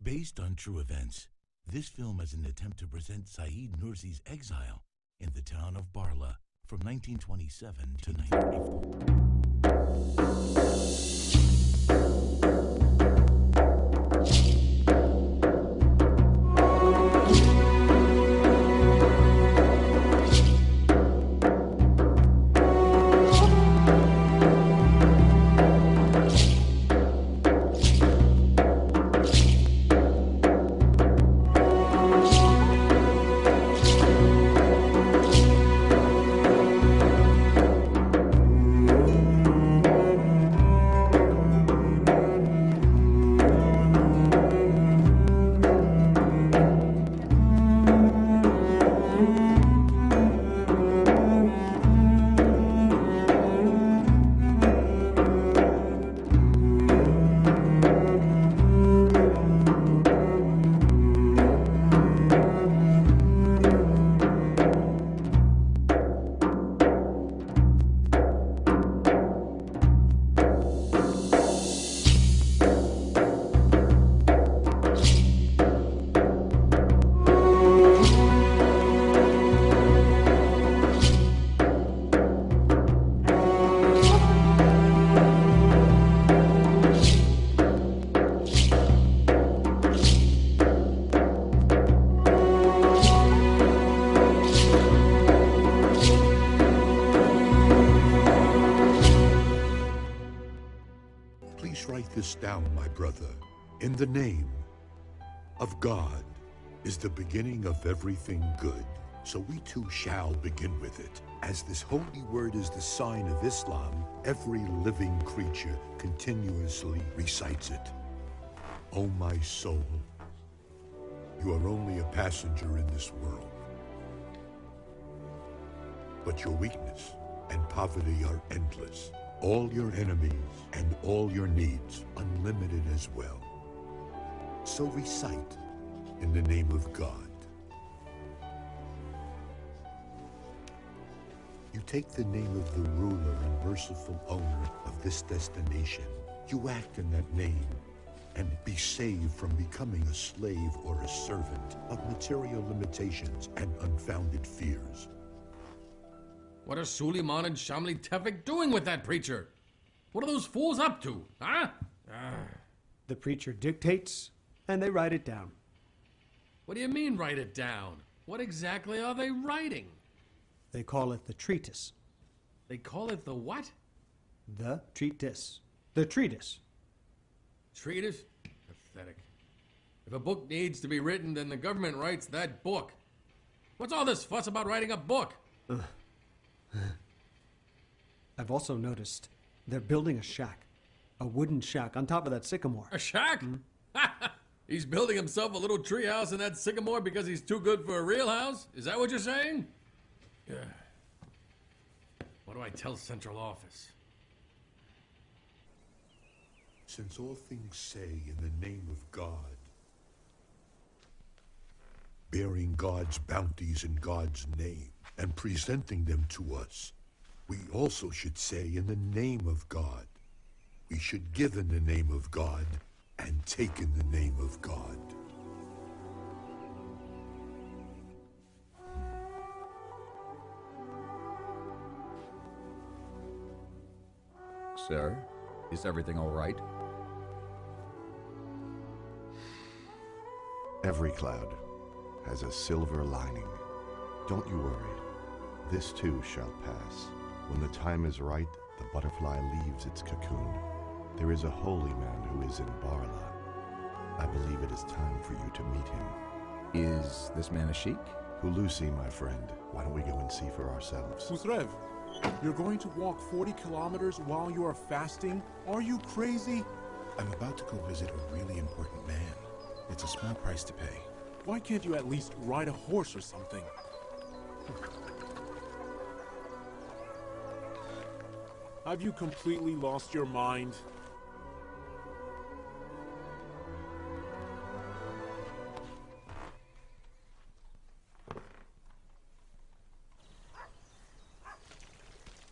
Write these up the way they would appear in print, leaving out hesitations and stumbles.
Based on true events, this film is an attempt to present Said Nursi's exile in the town of Barla from 1927 to 1934. Please write this down, my brother. In the name of God is the beginning of everything good. So we too shall begin with it. As this holy word is the sign of Islam, every living creature continuously recites it. O my soul, you are only a passenger in this world. But your weakness and poverty are endless. All your enemies and all your needs unlimited as well. So recite in the name of God. You take the name of the ruler and merciful owner of this destination. You act in that name and be saved from becoming a slave or a servant of material limitations and unfounded fears. What are Suleiman and Shamli Tefik doing with that preacher? What are those fools up to, huh? The preacher dictates, and they write it down. What do you mean, write it down? What exactly are they writing? They call it the treatise. They call it the what? The treatise. The treatise. Treatise? Pathetic. If a book needs to be written, then the government writes that book. What's all this fuss about writing a book? I've also noticed they're building a shack. A wooden shack on top of that sycamore. A shack? He's building himself a little tree house in that sycamore because he's too good for a real house? Is that what you're saying? Yeah. What do I tell central office? Since all things say in the name of God, bearing God's bounties in God's name, and presenting them to us, we also should say in the name of God. We should give in the name of God and take in the name of God. Sir, is everything all right? Every cloud has a silver lining. Don't you worry. This too shall pass. When the time is right, the butterfly leaves its cocoon. There is a holy man who is in Barla. I believe it is time for you to meet him. Is this man a sheik? Hulusi, my friend. Why don't we go and see for ourselves? Khusrev, you're going to walk 40 kilometers while you are fasting? Are you crazy? I'm about to go visit a really important man. It's a small price to pay. Why can't you at least ride a horse or something? Have you completely lost your mind?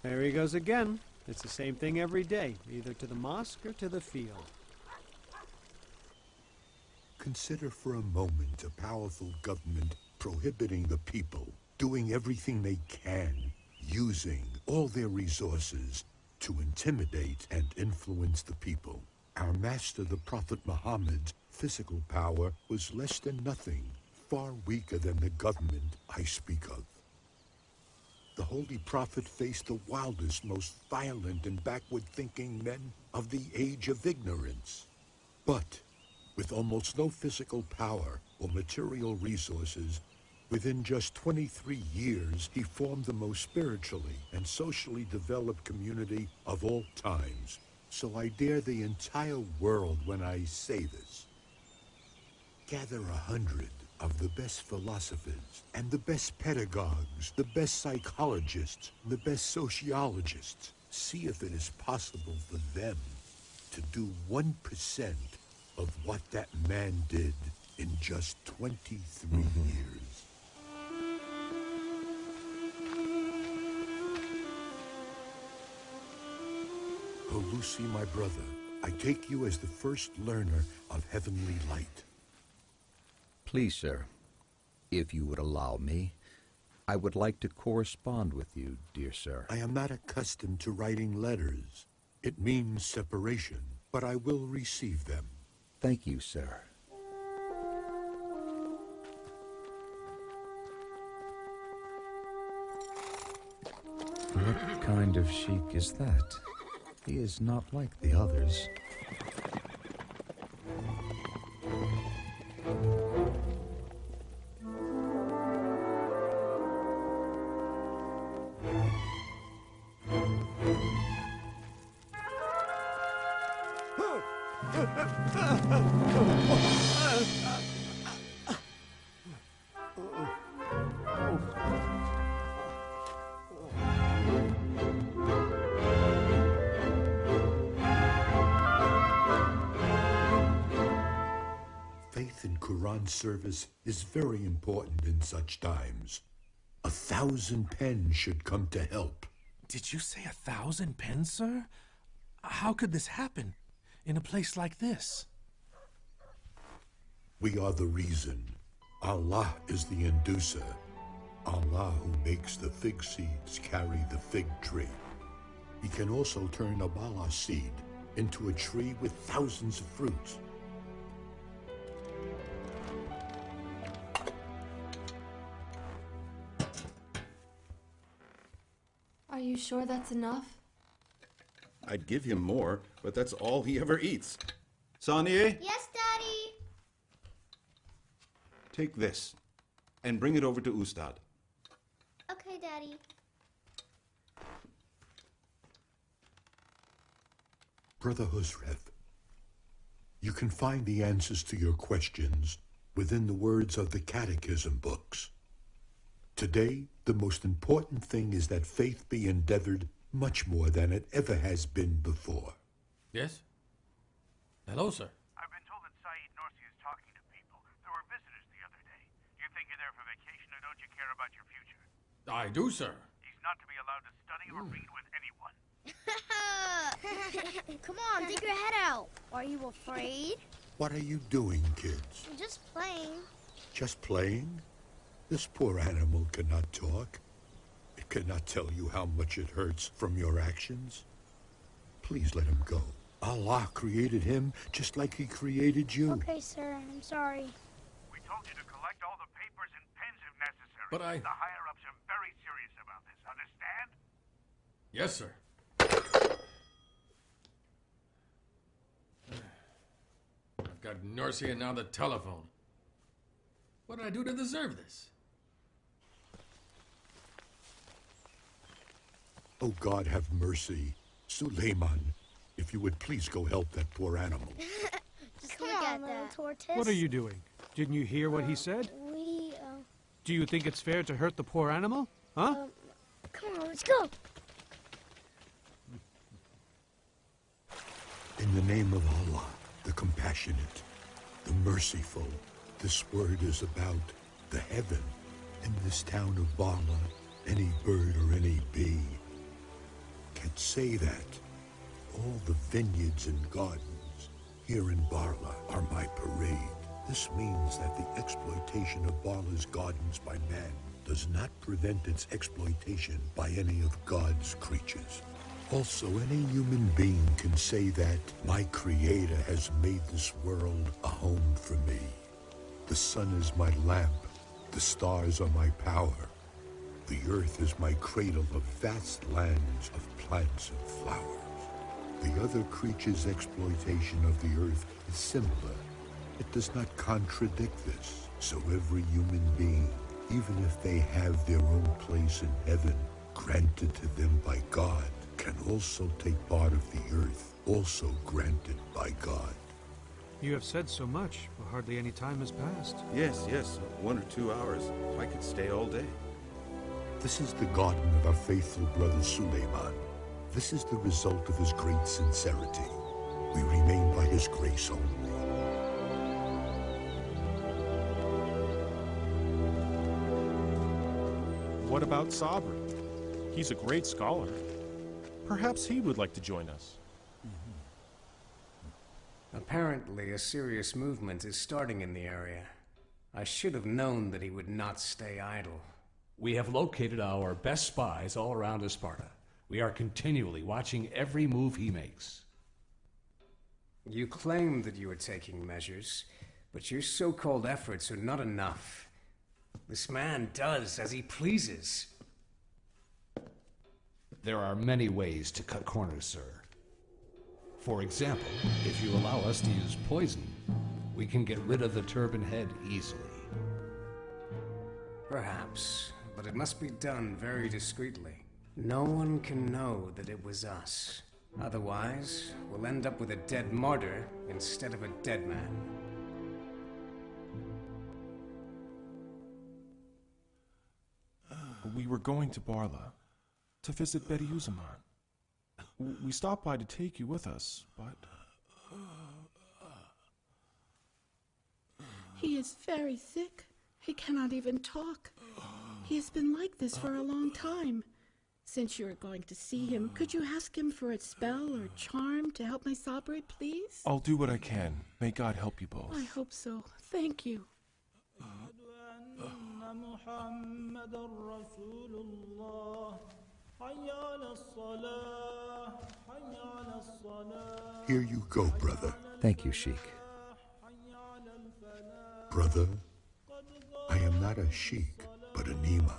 There he goes again. It's the same thing every day, either to the mosque or to the field. Consider for a moment a powerful government prohibiting the people, doing everything they can, using all their resources to intimidate and influence the people. Our master, the Prophet Muhammad's physical power was less than nothing, far weaker than the government I speak of. The Holy Prophet faced the wildest, most violent and backward-thinking men of the age of ignorance. But with almost no physical power or material resources, within just 23 years, he formed the most spiritually and socially developed community of all times. So I dare the entire world when I say this. Gather 100 of the best philosophers and the best pedagogues, the best psychologists, the best sociologists. See if it is possible for them to do 1% of what that man did in just 23 years. Oh, Lucy, my brother, I take you as the first learner of heavenly light. Please, sir, if you would allow me, I would like to correspond with you, dear sir. I am not accustomed to writing letters. It means separation, but I will receive them. Thank you, sir. What kind of sheik is that? He is not like the others. Faith in Quran service is very important in such times. 1,000 pens should come to help. Did you say 1,000 pens, sir? How could this happen in a place like this? We are the reason. Allah is the inducer. Allah who makes the fig seeds carry the fig tree. He can also turn a bala seed into a tree with thousands of fruits. Are you sure that's enough? I'd give him more, but that's all he ever eats. Sanye, Yes, Daddy. take this and bring it over to Ustad. Okay, Daddy. Brother Husrev, you can find the answers to your questions within the words of the catechism books. Today, the most important thing is that faith be endeavored much more than it ever has been before. Yes? Hello, sir. I've been told that Said Nursi is talking to people. There were visitors the other day. Do you think you're there for vacation, or don't you care about your future? I do, sir. He's not to be allowed to study or read with anyone. Come on, dig your head out. Are you afraid? What are you doing, kids? I'm just playing. Just playing? This poor animal cannot talk. It cannot tell you how much it hurts from your actions. Please let him go. Allah created him just like he created you. Okay, sir. I'm sorry. We told you to collect all the papers and pens if necessary. But The higher-ups are very serious about this, understand? Yes, sir. I've got Nursi and now the telephone. What did I do to deserve this? Oh, God have mercy. Suleiman, if you would please go help that poor animal. Just look at that. Tortoise. What are you doing? Didn't you hear what he said? Do you think it's fair to hurt the poor animal? Huh? Come on, let's go. In the name of Allah, the compassionate, the merciful, this word is about the heaven. In this town of Barla, any bird or any bee can say that. All the vineyards and gardens here in Barla are my parade. This means that the exploitation of Barla's gardens by man does not prevent its exploitation by any of God's creatures. Also, any human being can say that my Creator has made this world a home for me. The sun is my lamp, the stars are my power. The earth is my cradle of vast lands of plants and flowers. The other creature's exploitation of the earth is similar. It does not contradict this. So every human being, even if they have their own place in heaven, granted to them by God, can also take part of the earth, also granted by God. You have said so much, but hardly any time has passed. Yes, 1 or 2 hours. I could stay all day. This is the garden of our faithful brother Suleiman. This is the result of his great sincerity. We remain by his grace only. What about Sabri? He's a great scholar. Perhaps he would like to join us. Apparently, a serious movement is starting in the area. I should have known that he would not stay idle. We have located our best spies all around Sparta. We are continually watching every move he makes. You claim that you are taking measures, but your so-called efforts are not enough. This man does as he pleases. There are many ways to cut corners, sir. For example, if you allow us to use poison, we can get rid of the turban head easily. Perhaps, but it must be done very discreetly. No one can know that it was us. Otherwise, we'll end up with a dead martyr instead of a dead man. We were going to Barla to visit Bediuzzaman. We stopped by to take you with us, but... He is very sick. He cannot even talk. He has been like this for a long time. Since you are going to see him, could you ask him for a spell or charm to help my Sabri, please? I'll do what I can. May God help you both. I hope so. Thank you. Here you go, brother. Thank you, Sheikh. Brother, I am not a sheik, but an imam.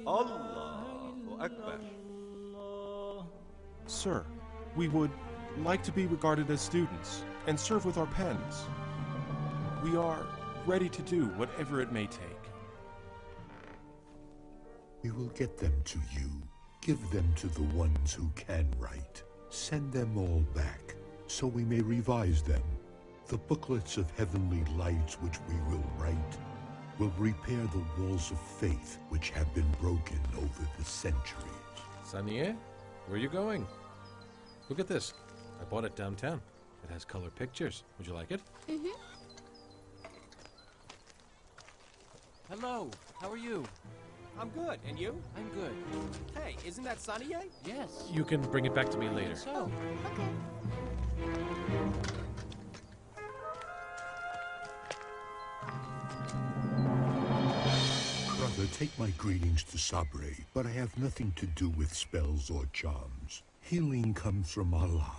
Allahu Akbar. Sir, we would like to be regarded as students and serve with our pens. We are ready to do whatever it may take. We will get them to you. Give them to the ones who can write. Send them all back, so we may revise them. The booklets of heavenly lights which we will write will repair the walls of faith which have been broken over the centuries. Saniye, where are you going? Look at this. I bought it downtown. It has color pictures. Would you like it? Mm-hmm. Hello, how are you? I'm good, and you? I'm good. Hey, isn't that Saniye? Yes. You can bring it back to me later. So, okay. Brother, take my greetings to Sabre, but I have nothing to do with spells or charms. Healing comes from Allah.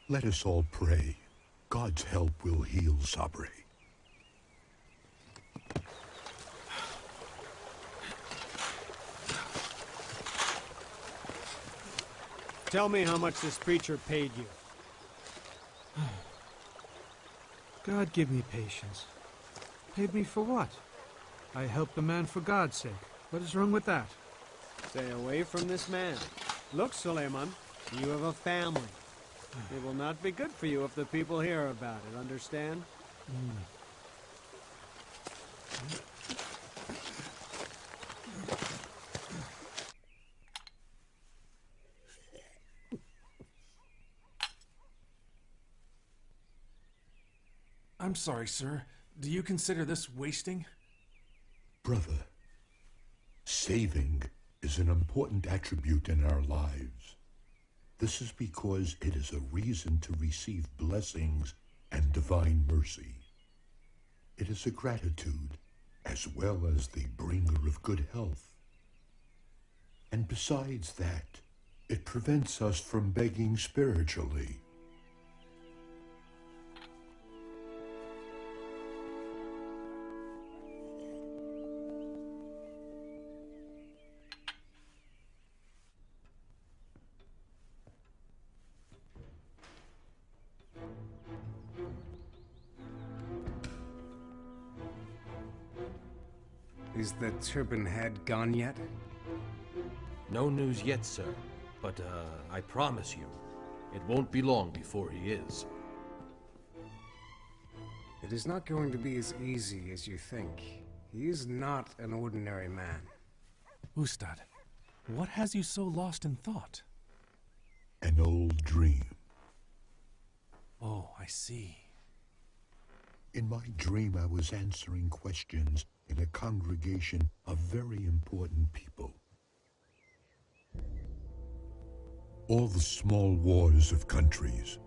Let us all pray. God's help will heal Sabre. Tell me how much this preacher paid you. God give me patience. Paid me for what? I helped the man for God's sake. What is wrong with that? Stay away from this man. Look, Suleiman, you have a family. It will not be good for you if the people hear about it, understand? I'm sorry, sir. Do you consider this wasting? Brother, saving is an important attribute in our lives. This is because it is a reason to receive blessings and divine mercy. It is a gratitude as well as the bringer of good health. And besides that, it prevents us from begging spiritually. Is the turban head gone yet? No news yet, sir. But, I promise you, it won't be long before he is. It is not going to be as easy as you think. He is not an ordinary man. Ustad, what has you so lost in thought? An old dream. Oh, I see. In my dream, I was answering questions in a congregation of very important people. All the small wars of countries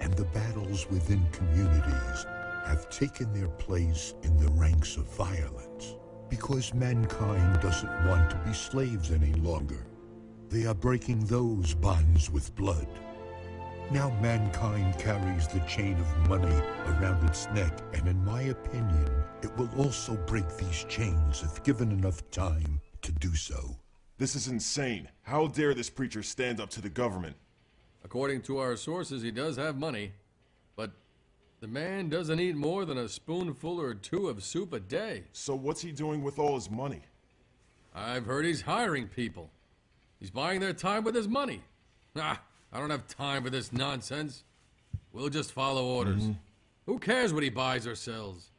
and the battles within communities have taken their place in the ranks of violence because mankind doesn't want to be slaves any longer. They are breaking those bonds with blood. Now mankind carries the chain of money around its neck, and in my opinion, it will also break these chains if given enough time to do so. This is insane. How dare this preacher stand up to the government? According to our sources, he does have money. But the man doesn't eat more than a spoonful or two of soup a day. So what's he doing with all his money? I've heard he's hiring people. He's buying their time with his money. I don't have time for this nonsense. We'll just follow orders. Who cares what he buys or sells?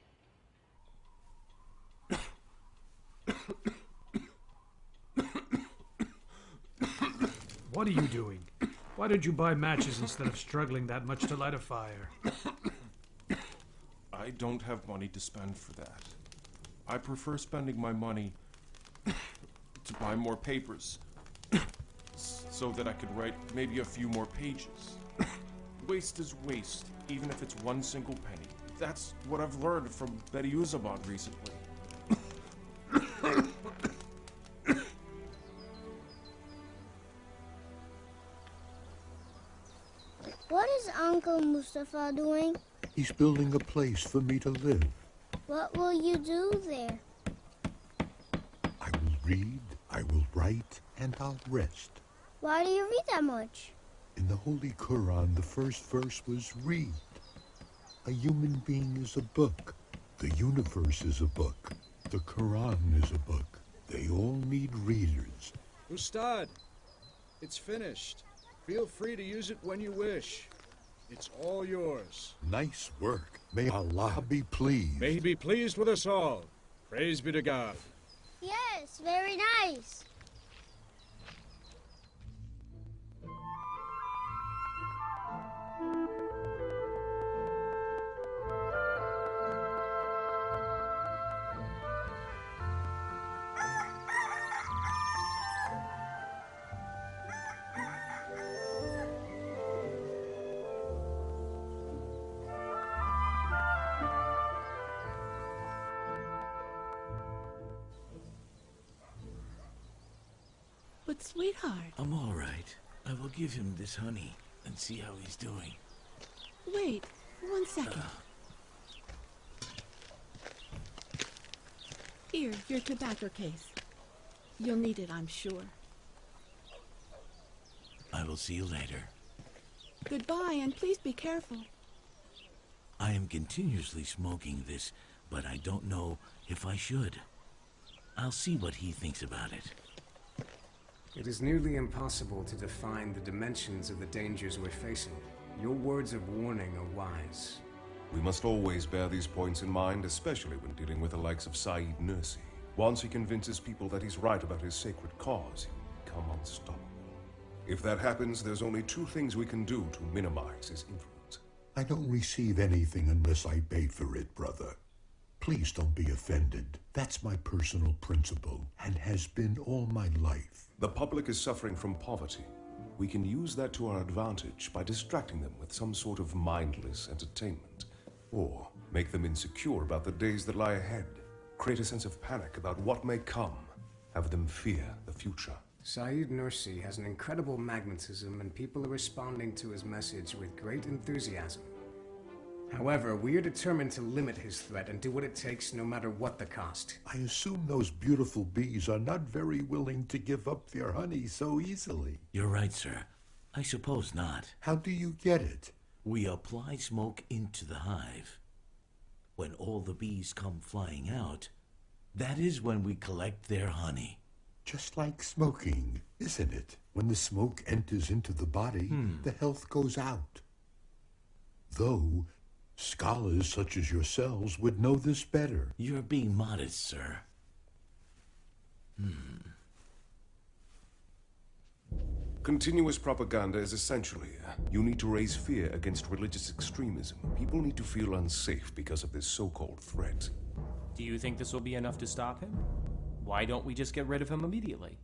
What are you doing? Why did you buy matches instead of struggling that much to light a fire? I don't have money to spend for that. I prefer spending my money to buy more papers so that I could write maybe a few more pages. Waste is waste, even if it's one single penny. That's what I've learned from Bediuzzaman recently. What is Uncle Mustafa doing? He's building a place for me to live. What will you do there? I will read, I will write, and I'll rest. Why do you read that much? In the Holy Quran, the first verse was read. A human being is a book. The universe is a book. The Quran is a book. They all need readers. Ustad, it's finished. Feel free to use it when you wish. It's all yours. Nice work. May Allah be pleased. May He be pleased with us all. Praise be to God. Yes, very nice. But sweetheart... I'm all right. I will give him this honey and see how he's doing. Wait, 1 second. Here, your tobacco case. You'll need it, I'm sure. I will see you later. Goodbye, and please be careful. I am continuously smoking this, but I don't know if I should. I'll see what he thinks about it. It is nearly impossible to define the dimensions of the dangers we're facing. Your words of warning are wise. We must always bear these points in mind, especially when dealing with the likes of Said Nursi. Once he convinces people that he's right about his sacred cause, he will become unstoppable. If that happens, there's only two things we can do to minimize his influence. I don't receive anything unless I pay for it, brother. Please don't be offended. That's my personal principle, and has been all my life. The public is suffering from poverty. we can use that to our advantage by distracting them with some sort of mindless entertainment. Or make them insecure about the days that lie ahead. Create a sense of panic about what may come. Have them fear the future. Said Nursi has an incredible magnetism, and people are responding to his message with great enthusiasm. However, we are determined to limit his threat and do what it takes, no matter what the cost. I assume those beautiful bees are not very willing to give up their honey so easily. You're right, sir. I suppose not. How do you get it? We apply smoke into the hive. When all the bees come flying out, that is when we collect their honey. Just like smoking, isn't it? When the smoke enters into the body, the health goes out. Though, scholars such as yourselves would know this better. You're being modest, sir. Continuous propaganda is essential here. You need to raise fear against religious extremism. People need to feel unsafe because of this so-called threat. Do you think this will be enough to stop him? Why don't we just get rid of him immediately?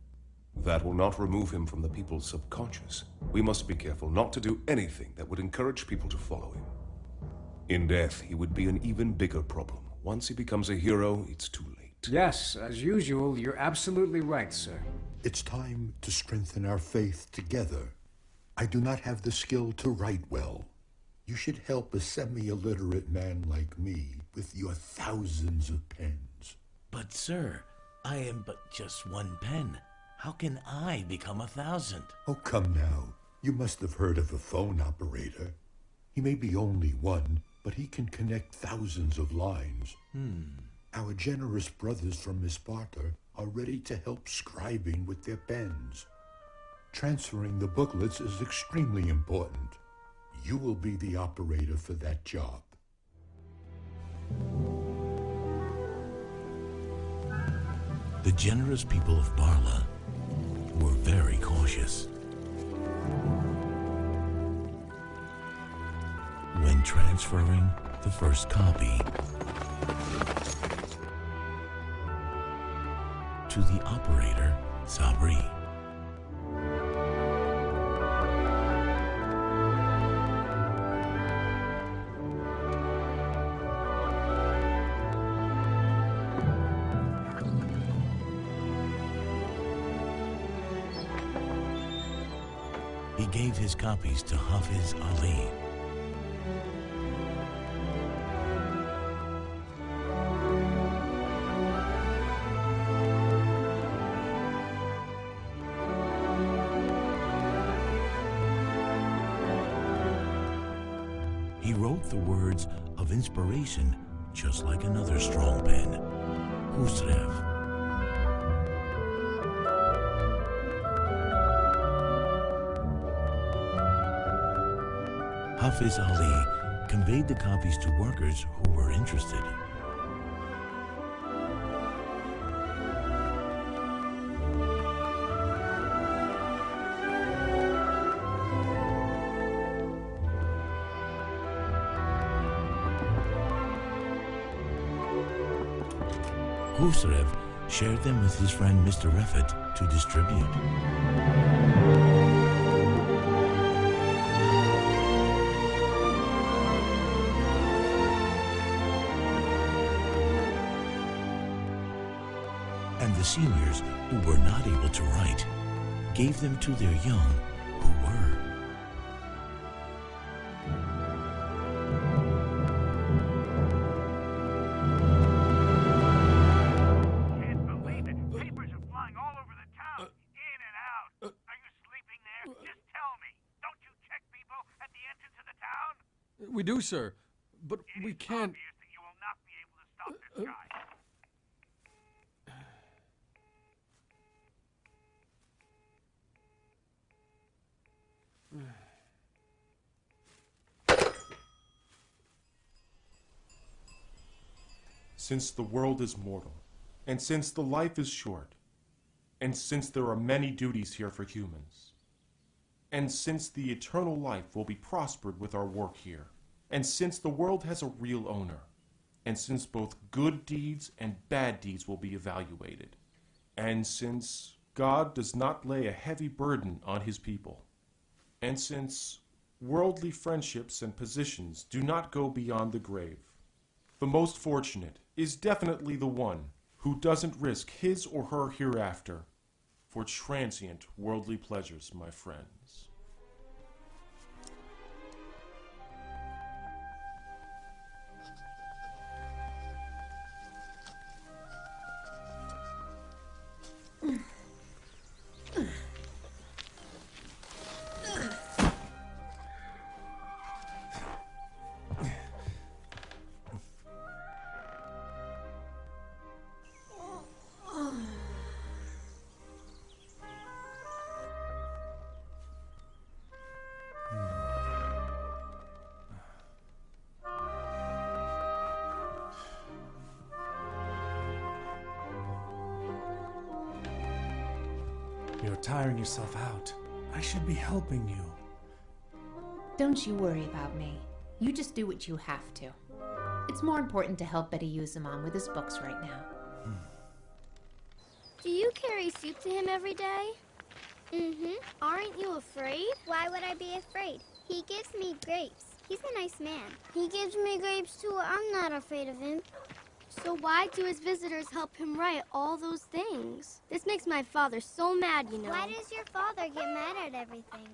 That will not remove him from the people's subconscious. We must be careful not to do anything that would encourage people to follow him. In death, he would be an even bigger problem. Once he becomes a hero, it's too late. Yes, as usual, you're absolutely right, sir. It's time to strengthen our faith together. I do not have the skill to write well. You should help a semi-illiterate man like me with your thousands of pens. But, sir, I am but just one pen. How can I become 1,000? Oh, come now. You must have heard of a phone operator. He may be only one, but he can connect thousands of lines. Our generous brothers from Sparta are ready to help scribing with their pens. Transferring the booklets is extremely important. You will be the operator for that job. The generous people of Barla were very cautious. When transferring the first copy to the operator, Sabri. He gave his copies to Hafiz Ali. He wrote the words of inspiration just like another strong pen, Husrev. Hafiz Ali conveyed the copies to workers who were interested. Husrev shared them with his friend Mr. Refet to distribute. And the seniors who were not able to write gave them to their young who were. Can't believe it. Papers are flying all over the town, in and out. Are you sleeping there? Just tell me. Don't you check people at the entrance of the town? We do, sir, but we can't. Obvious that you will not be able to stop this guy. Since the world is mortal, and since the life is short, and since there are many duties here for humans, and since the eternal life will be prospered with our work here, and since the world has a real owner, and since both good deeds and bad deeds will be evaluated, and since God does not lay a heavy burden on his people, And since worldly friendships and positions do not go beyond the grave, the most fortunate is definitely the one who doesn't risk his or her hereafter for transient worldly pleasures, my friends. You're tiring yourself out. I should be helping you. Don't you worry about me. You just do what you have to. It's more important to help Bediuzzaman with his books right now. Do you carry soup to him every day? Mm-hmm. Aren't you afraid? Why would I be afraid? He gives me grapes. He's a nice man. He gives me grapes too. I'm not afraid of him. So why do his visitors help him write all those things? This makes my father so mad, you know. Why does your father get mad at everything?